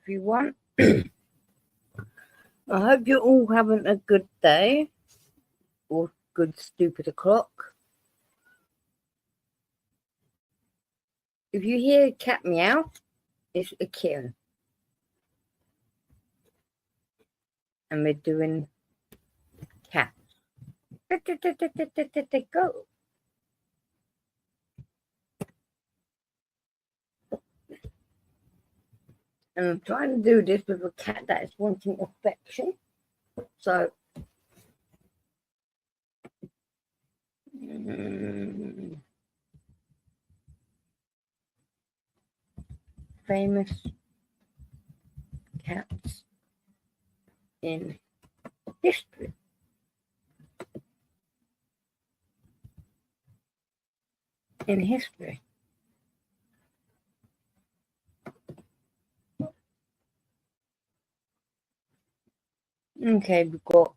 everyone. I hope you're all having a good day or good stupid o'clock. If you hear a cat meow, it's a Kieran. And we're doing cats. Go. And I'm trying to do this with a cat that is wanting affection. So, famous cats in history. In history. Okay, we've got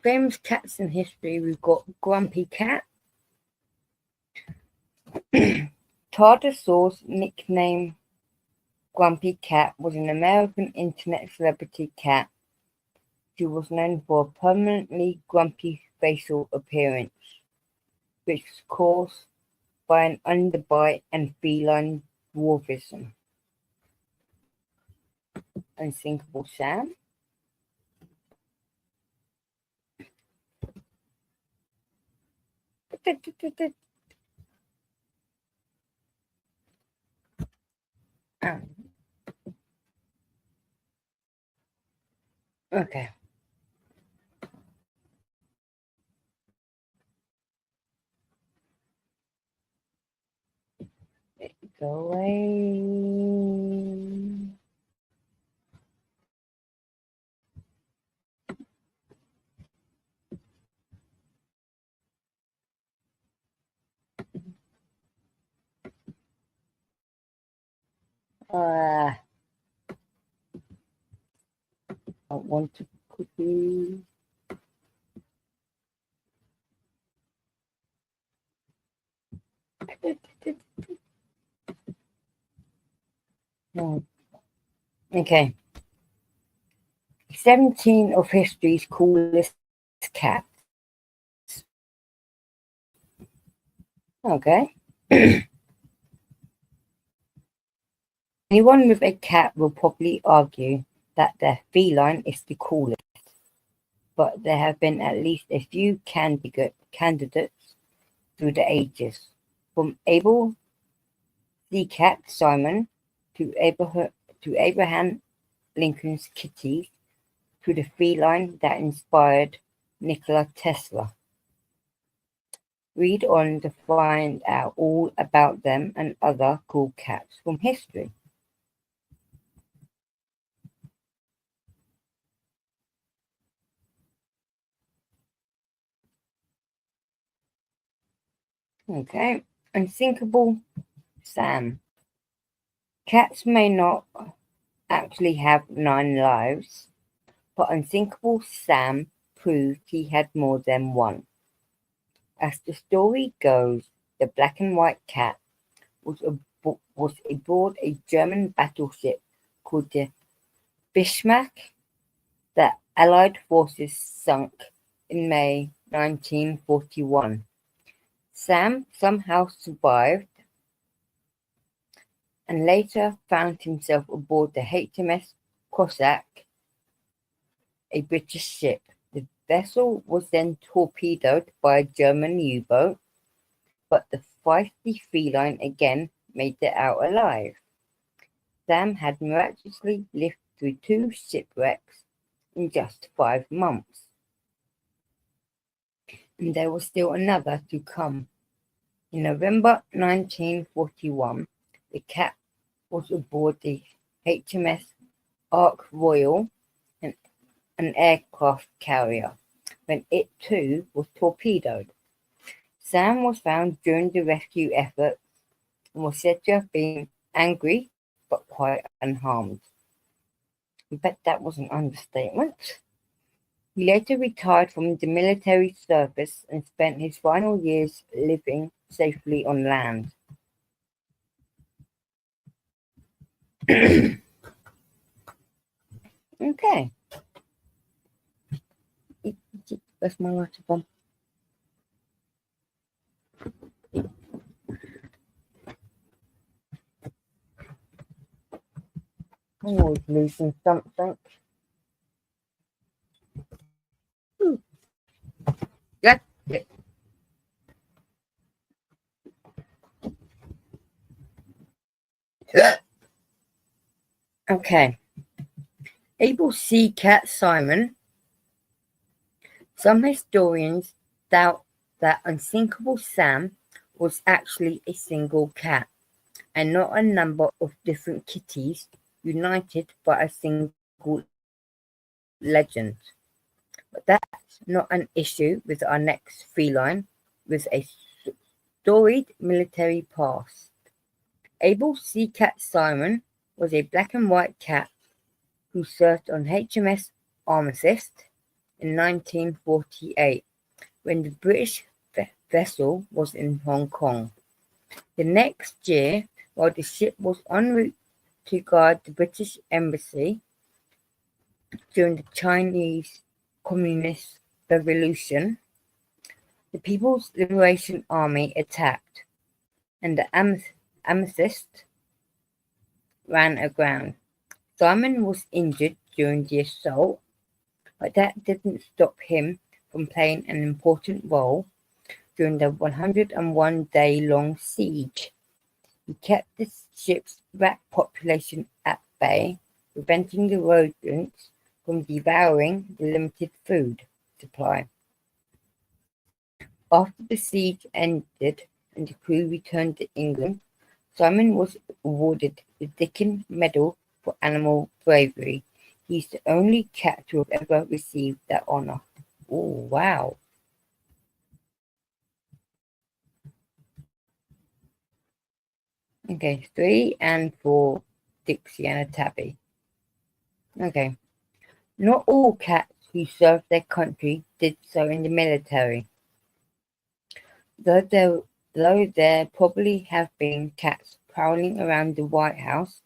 famous cats in history. We've got Grumpy Cat. Tardisaur's nickname Grumpy Cat was an American internet celebrity cat who was known for a permanently grumpy facial appearance, which was caused by an underbite and feline dwarfism. Unsinkable Sam. Okay. Go away. I want to cookie. Okay. 17 of history's coolest cats. Okay. Anyone with a cat will probably argue that their feline is the coolest, but there have been at least a few candidates through the ages, from Abel the Cat Simon to Abraham Lincoln's kitties to the feline that inspired Nikola Tesla. Read on to find out all about them and other cool cats from history. Okay, Unsinkable Sam. Cats may not actually have 9 lives, but Unsinkable Sam proved he had more than one. As the story goes, the black and white cat was aboard a German battleship called the Bismarck that Allied forces sunk in May 1941. Sam somehow survived and later found himself aboard the HMS Cossack, a British ship. The vessel was then torpedoed by a German U-boat, but the feisty feline again made it out alive. Sam had miraculously lived through 2 shipwrecks in just 5 months. And there was still another to come. In November 1941, the cat was aboard the HMS Ark Royal, an aircraft carrier, when it too was torpedoed. Sam was found during the rescue effort and was said to have been angry but quite unharmed. I bet that was an understatement. He later retired from the military service and spent his final years living safely on land. Okay. Where's my water bomb? I'm always losing something. Yeah. Okay. Abel C. Cat Simon. Some historians doubt that Unsinkable Sam was actually a single cat, and not a number of different kitties united by a single legend. But that's not an issue with our next feline with a storied military past. Abel Sea Cat Simon was a black and white cat who served on HMS Amethyst in 1948 when the British vessel was in Hong Kong. The next year, while the ship was en route to guard the British Embassy during the Chinese Communist Revolution, the People's Liberation Army attacked, and the Amethyst ran aground. Simon was injured during the assault, but that didn't stop him from playing an important role during the 101-day-long siege. He kept the ship's rat population at bay, preventing the rodents from devouring the limited food supply. After the siege ended and the crew returned to England, Simon was awarded the Dickin Medal for Animal Bravery. He's the only cat to have ever received that honour. Oh, wow. Okay, 3 and 4, Dixie and a tabby. Okay. Not all cats who served their country did so in the military. Though there probably have been cats prowling around the White House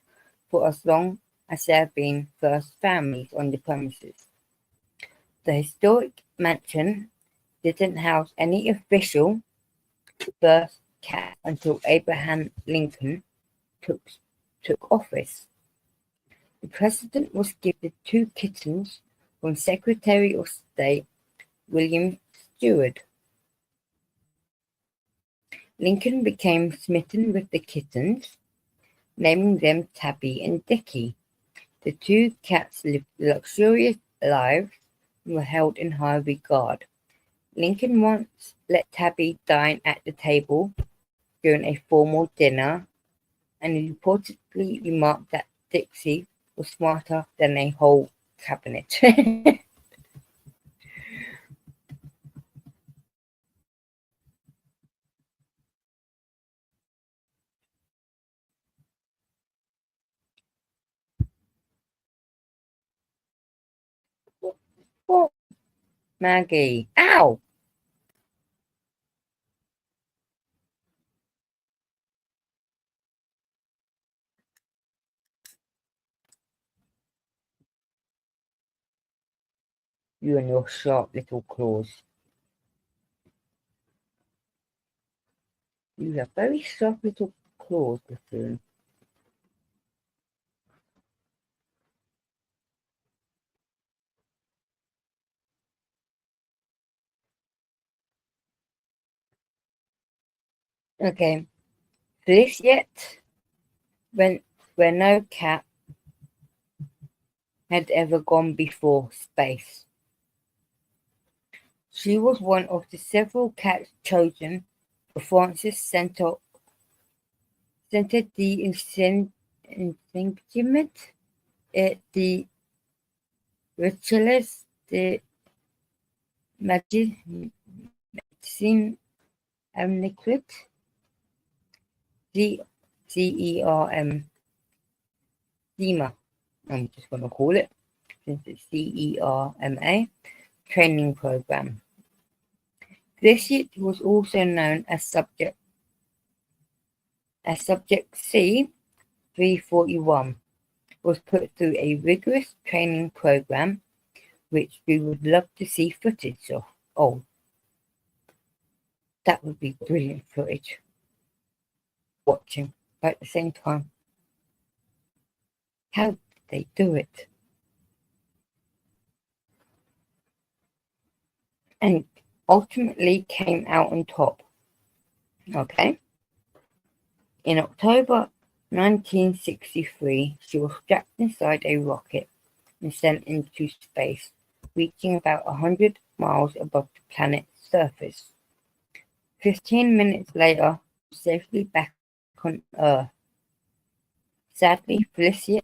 for as long as there have been first families on the premises. The historic mansion didn't house any official first cat until Abraham Lincoln took office. The president was gifted 2 kittens from Secretary of State William Stewart. Lincoln became smitten with the kittens, naming them Tabby and Dickie. The 2 cats lived luxurious lives and were held in high regard. Lincoln once let Tabby dine at the table during a formal dinner, and he reportedly remarked that Dixie was smarter than a whole cabinet. Oh, Maggie. Ow! You and your sharp little claws. You have very sharp little claws, Buffoon. Okay. This yet, where no cat had ever gone before space. She was one of the several cats chosen for France's Centre d'Enseignement at the Recherches de Médecine Appliquée, CERM, CEMA, I'm just going to call it, since it's CERMA, training program. This unit was also known as Subject C-341, was put through a rigorous training program, which we would love to see footage of. Oh, that would be brilliant footage. Watching at the same time. How did they do it? And ultimately came out on top. Okay? In October 1963, she was strapped inside a rocket and sent into space, reaching about 100 miles above the planet's surface. 15 minutes later, she was safely back on Earth. Sadly, Felicity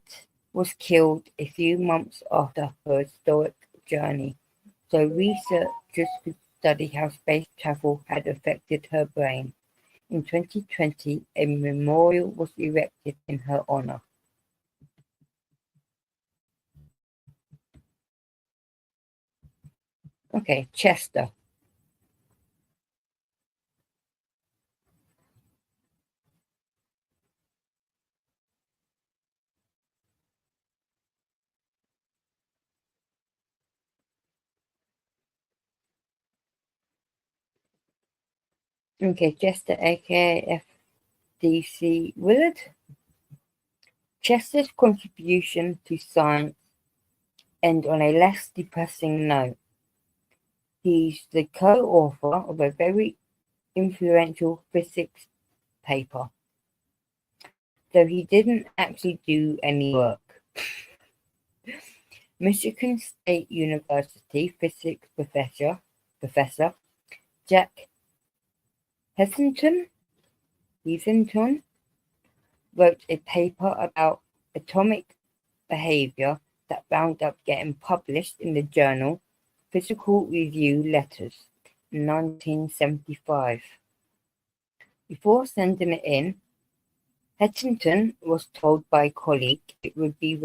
was killed a few months after her historic journey, so researchers could study how space travel had affected her brain. In 2020, a memorial was erected in her honor. Okay, Chester. Okay, Chester, aka FDC Willard. Chester's contribution to science end on a less depressing note. He's the co-author of a very influential physics paper, though he didn't actually do any work. Michigan State University physics professor Jack Heselton wrote a paper about atomic behavior that wound up getting published in the journal Physical Review Letters in 1975. Before sending it in, Heselton was told by a colleague it would be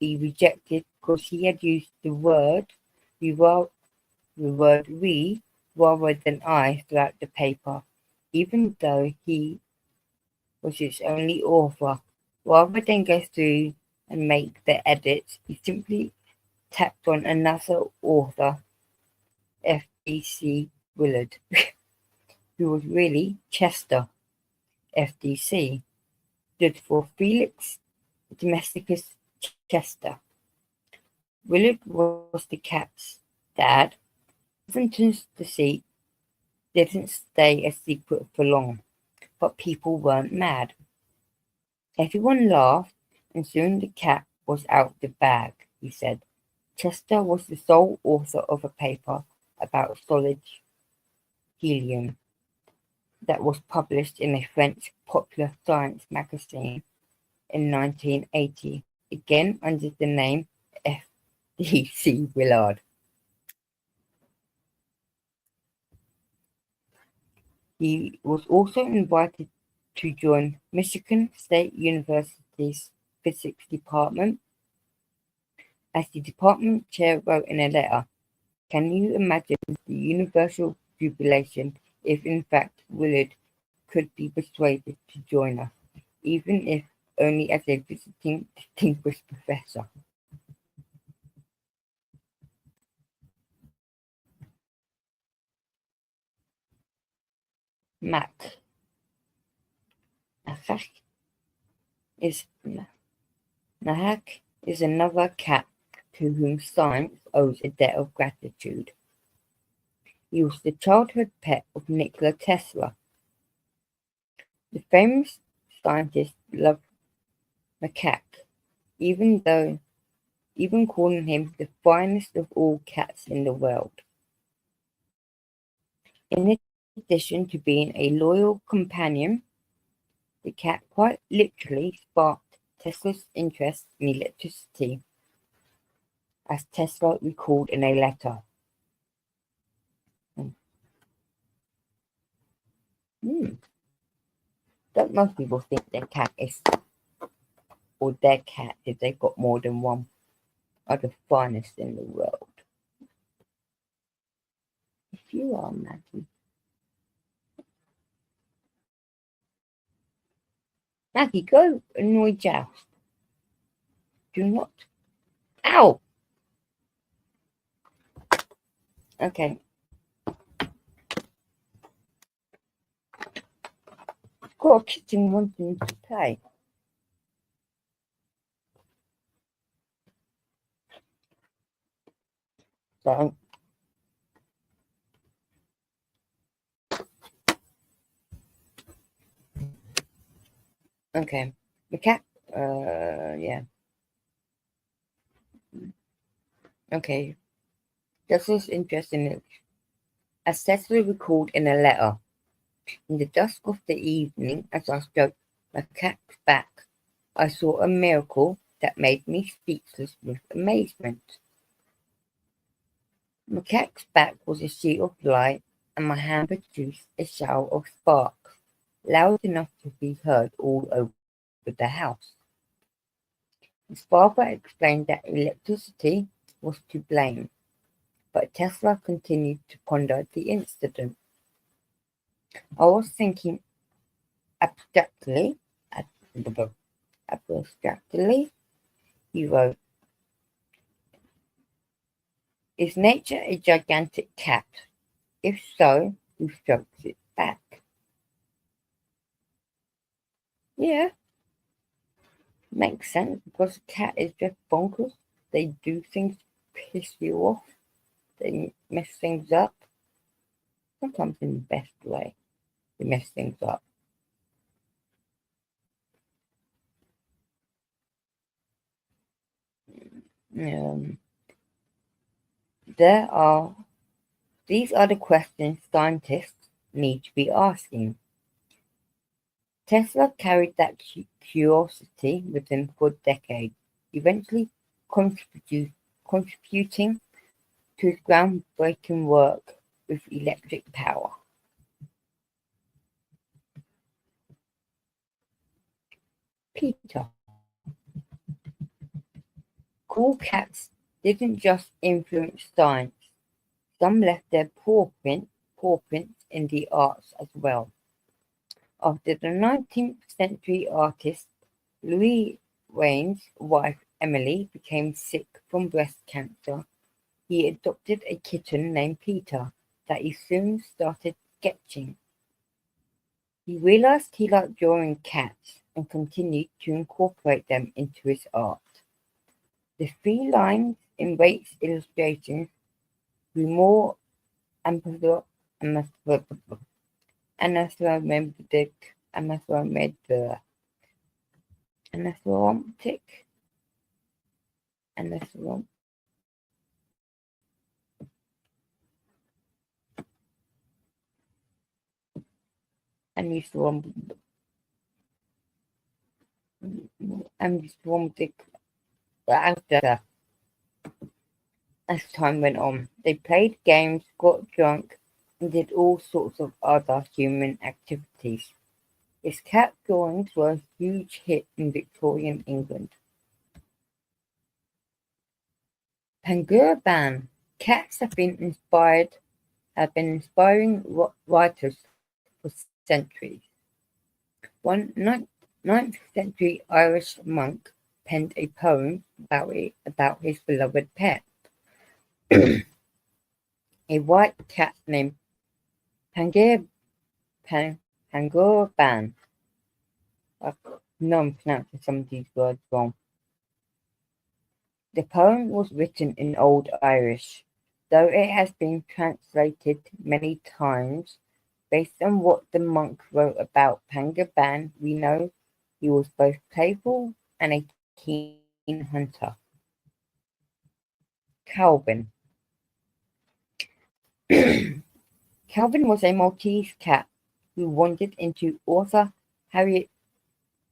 rejected because he had used the word "we" rather than "I" throughout the paper, even though he was its only author. Rather than go through and make the edits, he simply tacked on another author, FDC Willard, who was really Chester. FDC stood for Felix Domesticus Chester. Willard was the cat's dad. Heselton's deceit didn't stay a secret for long, but people weren't mad. Everyone laughed, and soon the cat was out the bag, he said. Chester was the sole author of a paper about solid helium that was published in a French popular science magazine in 1980, again under the name FDC Willard. He was also invited to join Michigan State University's physics department. As the department chair wrote in a letter, "Can you imagine the universal jubilation if in fact Willard could be persuaded to join us, even if only as a visiting distinguished professor?" Mac Nahak is Nahak is another cat to whom science owes a debt of gratitude. He was the childhood pet of Nikola Tesla. The famous scientist loved Macaque, even calling him the finest of all cats in the world. In addition to being a loyal companion, the cat quite literally sparked Tesla's interest in electricity, as Tesla recalled in a letter. Don't most people think their cat is, or their cat, if they've got more than one, are the finest in the world? If you are, Maggie. Maggie, go annoy Joust. do not. Ow! Okay. Got a kitten wanting to play. So, okay. The cat, yeah. Okay. This is interesting. As Cecily recalled in a letter, in the dusk of the evening, as I stroked my cat's back, I saw a miracle that made me speechless with amazement. My cat's back was a sheet of light, and my hand produced a shower of sparks, loud enough to be heard all over the house. His father explained that electricity was to blame, but Tesla continued to ponder the incident. I was thinking abstractly, abstractly, he wrote, is nature a gigantic cat? If so, who strokes its back? Yeah, makes sense because a cat is just bonkers. They do things to piss you off. They mess things up. Sometimes in the best way. They mess things up. Um, there are These are the questions scientists need to be asking. Tesla carried that curiosity with him for decades, eventually contributing to his groundbreaking work with electric power. Peter. Cool cats didn't just influence science, some left their paw prints in the arts as well. After the 19th century artist Louis Wayne's wife Emily became sick from breast cancer, he adopted a kitten named Peter that he soon started sketching. He realized he liked drawing cats and continued to incorporate them into his art. The felines in Waite's illustrations grew more anthropomorphic anthropomorphic anthropomorphic anthropomorphic anthropomorphic actor as time went on. They played games, got drunk, and did all sorts of other human activities. His cat drawings were a huge hit in Victorian England. Pangur Cats have been inspiring writers for centuries. One ninth-century Irish monk penned a poem about his beloved pet, a white cat named Pangur Ban. I know I'm pronouncing some of these words wrong. The poem was written in Old Irish, though it has been translated many times. Based on what the monk wrote about Pangur Ban, we know he was both playful and a keen hunter. Calvin. Calvin was a Maltese cat who wandered into author Harriet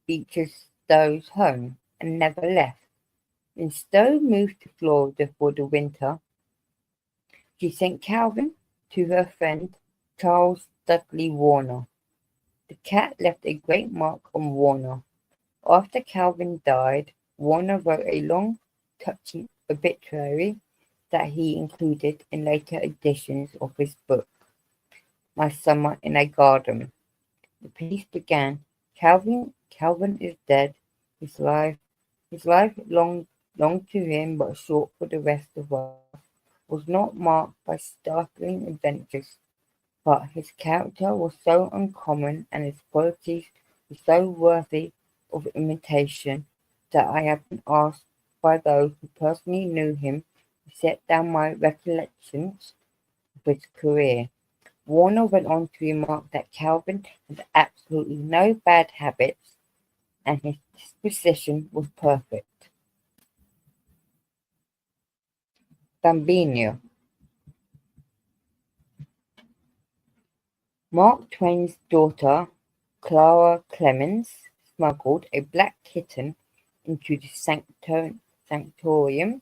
Beecher Stowe's home and never left. When Stowe moved to Florida for the winter, she sent Calvin to her friend Charles Dudley Warner. The cat left a great mark on Warner. After Calvin died, Warner wrote a long, touching obituary that he included in later editions of his book, My Summer in a Garden. The piece began, Calvin is dead. His lifelong long to him but short for the rest of us, was not marked by startling adventures, but his character was so uncommon and his qualities were so worthy of imitation that I have been asked by those who personally knew him to set down my recollections of his career. Warner went on to remark that Calvin had absolutely no bad habits and his disposition was perfect. Bambino. Mark Twain's daughter, Clara Clemens, smuggled a black kitten into the sanctorium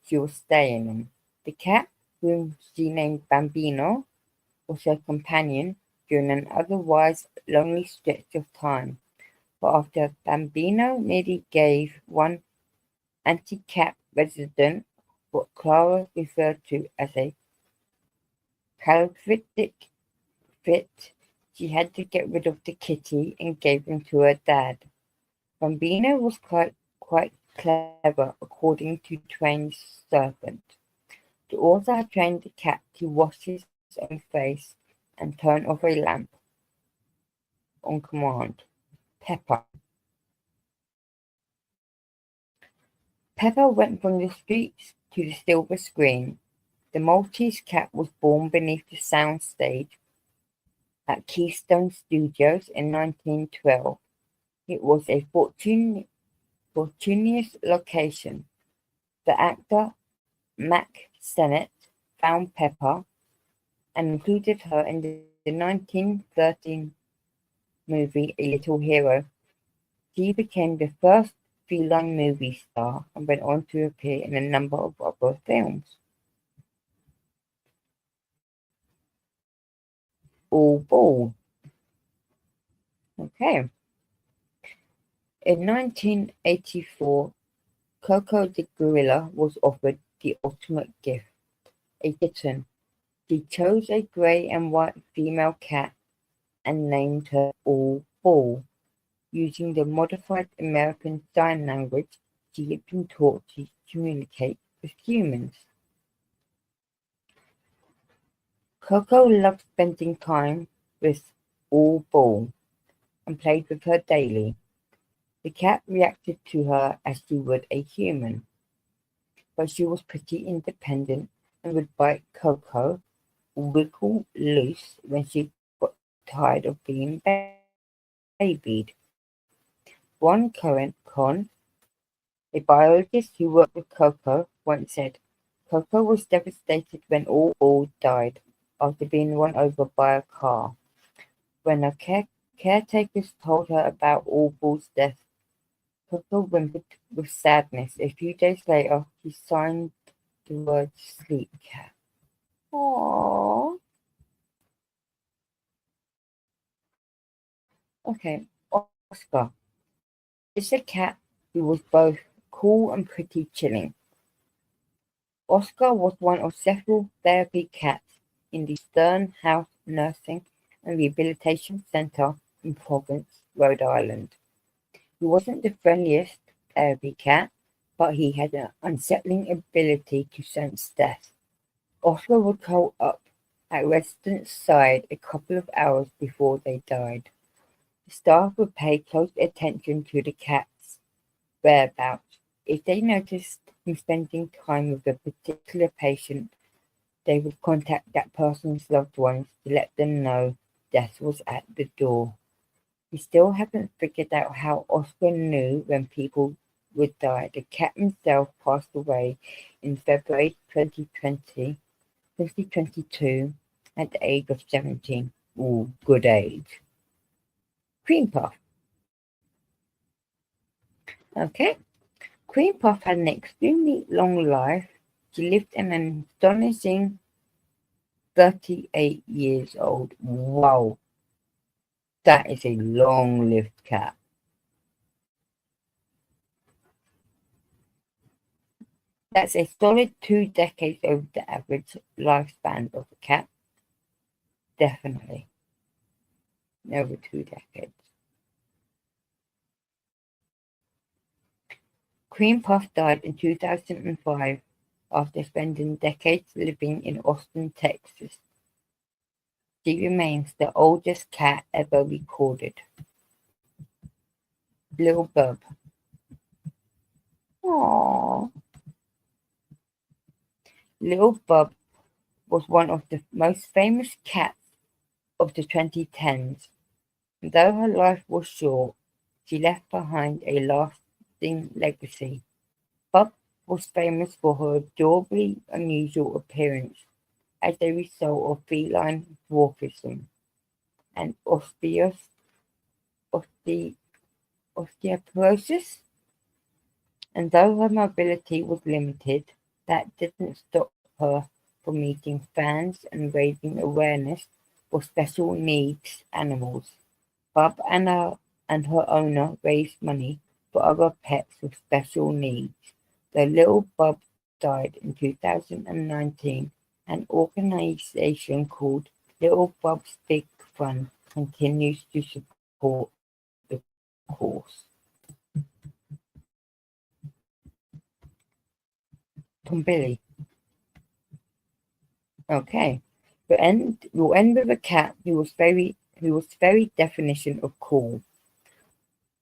she was staying in. The cat, whom she named Bambino, was her companion during an otherwise lonely stretch of time. But after Bambino nearly gave one anti-cat resident what Clara referred to as a calvitic fit, she had to get rid of the kitty and gave him to her dad. Bambino was quite clever, according to Twain's servant. The author had trained the cat to wash his own face and turn off a lamp on command. Pepper. Pepper went from the streets to the silver screen. The Maltese cat was born beneath the sound stage at Keystone Studios in 1912. It was a fortuitous location. The actor Mack Sennett found Pepper and included her in the 1913 movie A Little Hero. She became the first feline movie star and went on to appear in a number of other films. All Ball. Okay. In 1984, Coco the gorilla was offered the ultimate gift, a kitten. She chose a grey and white female cat and named her All Ball, using the modified American Sign Language she had been taught to communicate with humans. Coco loved spending time with All Ball and played with her daily. The cat reacted to her as she would a human, but she was pretty independent and would bite Coco or wiggle loose when she got tired of being babied. Ron Cohen, a biologist who worked with Coco, once said, Coco was devastated when All Ball died after being run over by a car. When her caretakers told her about All Ball's death, Coco whimpered with sadness. A few days later, she signed the word sleep cat. Aww. Okay, Oscar. It's a cat who was both cool and pretty chilling. Oscar was one of several therapy cats in the Stern House Nursing and Rehabilitation Center in Providence, Rhode Island. He wasn't the friendliest therapy cat, but he had an unsettling ability to sense death. Oscar would curl up at residents' side a couple of hours before they died. The staff would pay close attention to the cat's whereabouts. If they noticed him spending time with a particular patient, they would contact that person's loved ones to let them know death was at the door. We still haven't figured out how Oscar knew when people would die. The cat himself passed away in February 2022 at the age of 17. Ooh, good age. Cream Puff. Okay. Cream Puff had an extremely long life. She lived an astonishing 38 years old. Wow. That is a long-lived cat. That's a solid 2 decades over the average lifespan of a cat. Definitely. Over 2 decades. Queen Puff died in 2005 after spending decades living in Austin, Texas. She remains the oldest cat ever recorded. Lil Bub. Aww. Lil Bub was one of the most famous cats of the 2010s. Though her life was short, she left behind a lasting legacy. Bub was famous for her adorably unusual appearance as a result of feline dwarfism and osteoporosis. And though her mobility was limited, that didn't stop her from meeting fans and raising awareness for special needs animals. Bub and her owner raised money for other pets with special needs. The little Bub died in 2019. An organization called Little Bub's Big Fund continues to support the cause. Tombilly. Okay. We'll end with a cat who was very definition of cool.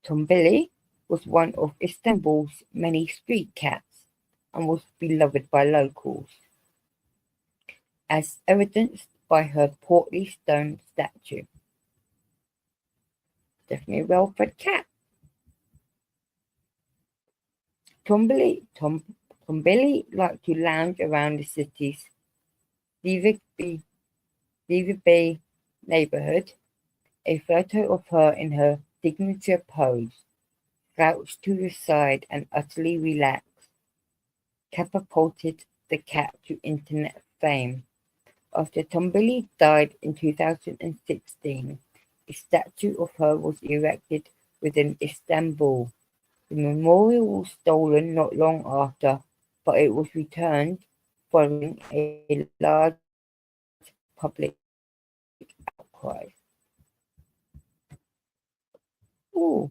Tombilly was one of Istanbul's many street cats and was beloved by locals, as evidenced by her portly stone statue. Definitely a well-fed cat. Tombilly liked to lounge around the city's Divic Bay neighborhood. A photo of her in her signature pose, slouched to the side and utterly relaxed, catapulted the cat to internet fame. After Tombilly died in 2016, a statue of her was erected within Istanbul. The memorial was stolen not long after, but it was returned following a large public outcry. Ooh.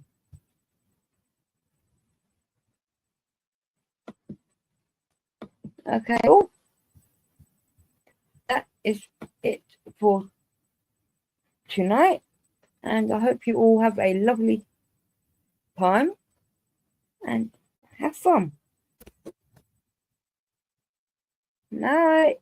Okay, that is it for tonight, and I hope you all have a lovely time and have fun. Night.